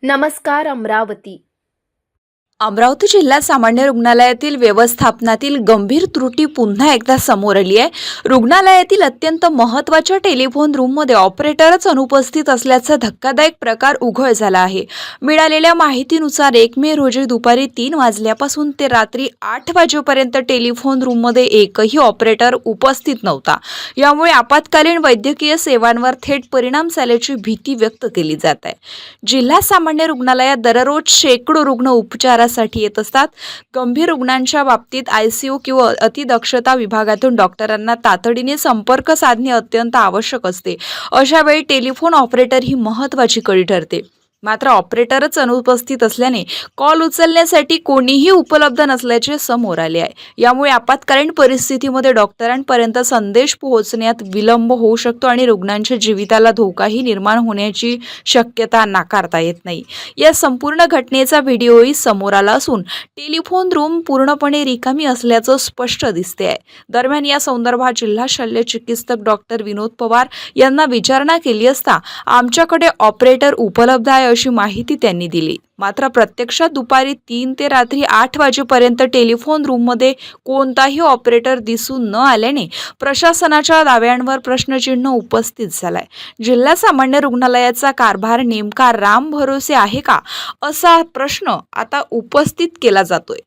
नमस्कार अमरावती। अमरावती जिल्हा सामान्य रुग्णालयातील व्यवस्थापनातील गंभीर त्रुटी पुन्हा एकदा समोर आली आहे। रुग्णालयातील अत्यंत महत्त्वाच्या टेलिफोन रूममध्ये ऑपरेटरच अनुपस्थित असल्याचा धक्कादायक प्रकार उघड झाला आहे। मिळालेल्या माहितीनुसार 1 मे रोजी दुपारी 3 वाजल्यापासून ते रात्री 8 वाजेपर्यंत टेलिफोन रूममध्ये एकही ऑपरेटर उपस्थित नव्हता। यामुळे आपत्कालीन वैद्यकीय सेवांवर थेट परिणाम झाल्याची भीती व्यक्त केली जात आहे। जिल्हा सामान्य रुग्णालयात दररोज शेकडो रुग्ण उपचारासाठी येत असतात। गंभीर रुग्णांच्या बाबतीत आयसीयू किंवा अतिदक्षता विभागातून डॉक्टरांना तातडीने संपर्क साधणे अत्यंत आवश्यक असते। अशा वेळी टेलिफोन ऑपरेटर ही महत्त्वाची कडी ठरते। मात्र ऑपरेटरच अनुपस्थित असल्याने कॉल उचलण्यासाठी कोणीही उपलब्ध नसल्याचे समोर आले आहे। यामुळे आपत्कालीन परिस्थितीमध्ये डॉक्टरांपर्यंत संदेश पोहोचण्यात विलंब होऊ शकतो आणि रुग्णांच्या जीविताला धोकाही निर्माण होण्याची शक्यता नाकारता येत नाही। या संपूर्ण घटनेचा व्हिडिओही समोर आला असून टेलिफोन रूम पूर्णपणे रिकामी असल्याचं स्पष्ट दिसते आहे। दरम्यान या संदर्भात जिल्हा शल्य चिकित्सक डॉक्टर विनोद पवार यांना विचारणा केली असता आमच्याकडे ऑपरेटर उपलब्ध आहे अशी माहिती त्यांनी दिली। मात्र प्रत्यक्षात दुपारी 3 ते रात्री 8 वाजेपर्यंत टेलिफोन रूममध्ये कोणताही ऑपरेटर दिसून न आल्याने प्रशासनाच्या दाव्यांवर प्रश्नचिन्ह उपस्थित झालाय। जिल्हा सामान्य रुग्णालयाचा कारभार नेमका राम भरोसे आहे का, असा प्रश्न आता उपस्थित केला जातोय।